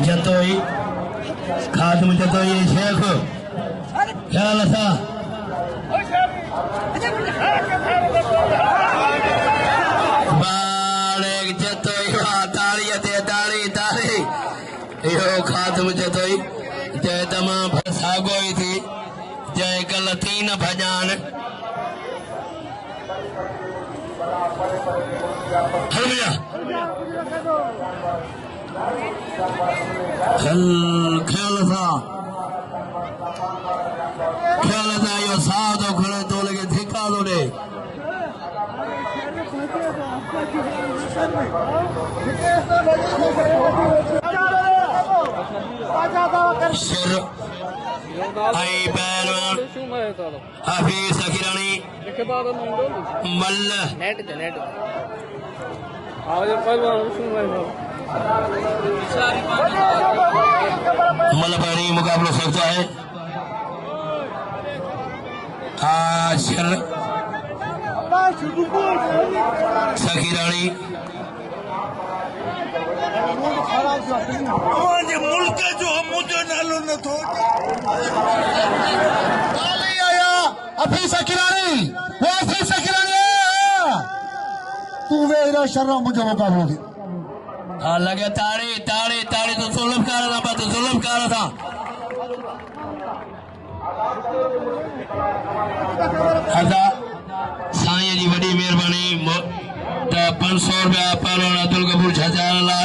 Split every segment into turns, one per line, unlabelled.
जतोई खादम जतोई शेख ख्याल सा बालेक जतोई ताली ते ताली ताली यो खादम जतोई जय तमाम सागोई थी जय गलतीन भजान हलमिया ख्याल था यो साधो खड़े तो लगे धिका दो रे शिर आई पहलवान हफीज सखीरानी मल्ल मलबानी मुकाबला सकता है शिर सखीरानी
मुल्क जो मुझे नालो न थो
अफीस सखीरानी वो अफीस सखीरानी तू वेरा शर्रा मुझे मुकाबला थी
लगे ताड़ी ताड़ी ताड़ी तो जुल्म कर रहा था तो जुल्म कर रहा था हज़ा साईं जी वडी मेहरबानी 500 रुपया पहलवान अब्दुल गफूर छजाला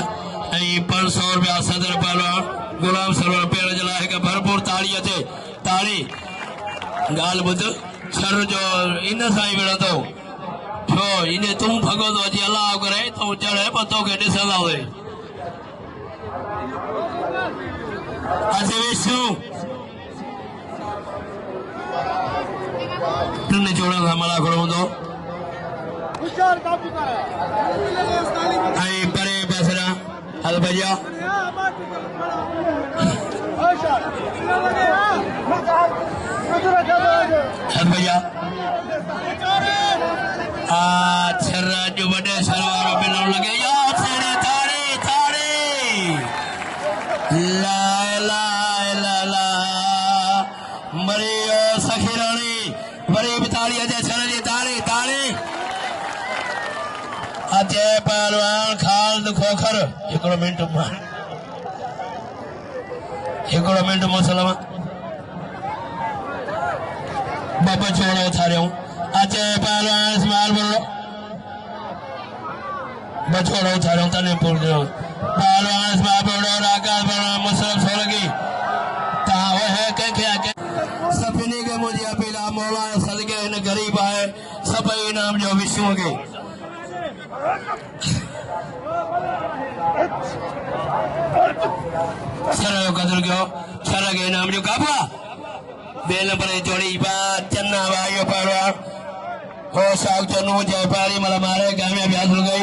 500 रुपया सदर पहलवान गुलाम सरवर पेड़ जला है का भरपूर ताड़ी अचे ताड़ी गाल बुध छर जो इन साईं बेड़ा तो छो इने तुम भगो तो अजी अल्लाह करे तो चढ़े पतो के दिसंदा होए असे विष्णु तुमने जोड़ा था मला करो तो आई परे बसरा हल भैया हल भैया छर्रा जो बड़े सरवारों पे लड़ लगे यार सेने तारे तारे ला ला ला ला मरी सखीरानी मरी बिताली अजय छर्रा तारे तारे अजय पहलवान खाल्द खोखर हिकिड़ो मिंट मुसलमान बाबा छोड़ो थारियो अजय पहलवान इस्माइल बोलो बछोड़ो थारियो तने पूर दो पहलवान इस्माइल बोलो राकाश बोलो मुसलमान सोलगी ता वो है के आके सफिनी के मुझे अपीला मौला सदके इन गरीब आए सब इनाम जो विष्णु के सरयो कदर क्यों सर के नाम जो काबा बेल पर जोड़ी बात चन्ना भाइयों पहलवान हो साग चन्नू जयपाली मला मारे कामयाबी हासिल गई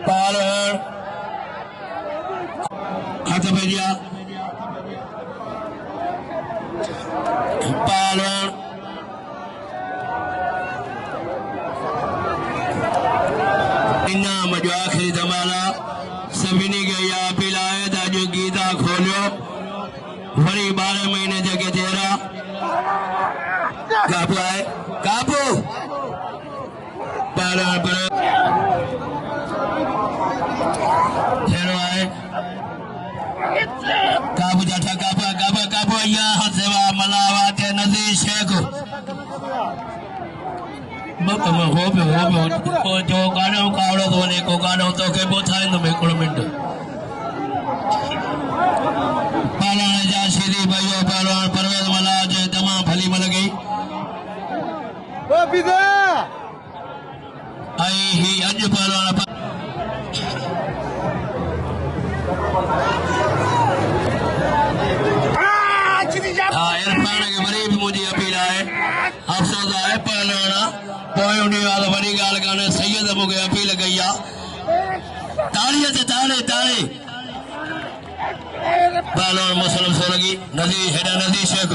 पहलवान हाथ भेजिया पहलवान इनाम जो आखिरी धमाला सभिनी के या पिलाए था जो गीता खोलियो वरी 12 महीने जगह तेरा काबू आए काबू पहलवान पर आए काबू जाठा काबा काबा काबू यहाँ सेवा मलावा के नजीर शेख हो जो गानो कावड़ो तो ने को गानो तो के बोथाई तो में मिनट पहलवान जा श्री भाइयों पहलवान परवेज मला जो तमाम भली मल गई आई ही अज पहलवान इरफान के मरीब मुझे अपील है अफसोस है पहलवाना पोई वाल वरी गाल गाने सैयद मुझे अपील कई ताली से ताले ताले पहलवान मुसलम सोलगी नजीर हेडा नजीर शेख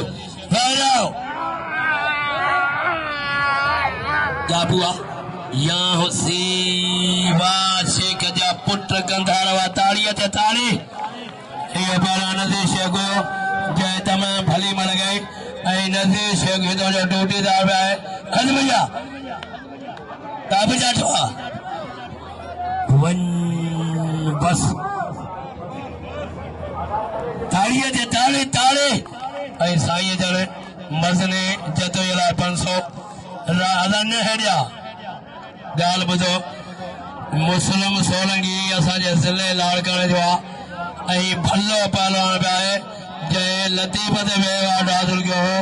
काबुआ यहाँ शेख जा पुत्र कंधारवा ताड़ीअ ते ताड़ी ये पारा नज़ीर शेख जय तमाम भली मन गई ऐं नज़ीर शेख हितों जो ड्यूटीदार भी आहे खज भैया ताब जाठो वन बस ताड़ीअ ते ताड़ी ताड़ी ऐं साईं जन मर्दने जतो ये लाइ 500 अदा न हेड़िया ॻाल्हि ॿुधो मुस्लिम सोलंगी असांजे ज़िले लाड़काणे जो आहे ऐं भलो पहलवान बि आहे जंहिं लतीफ़ ते वियो आहे डादुल कयो हो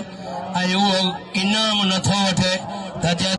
ऐं उहो इनाम नथो वठे त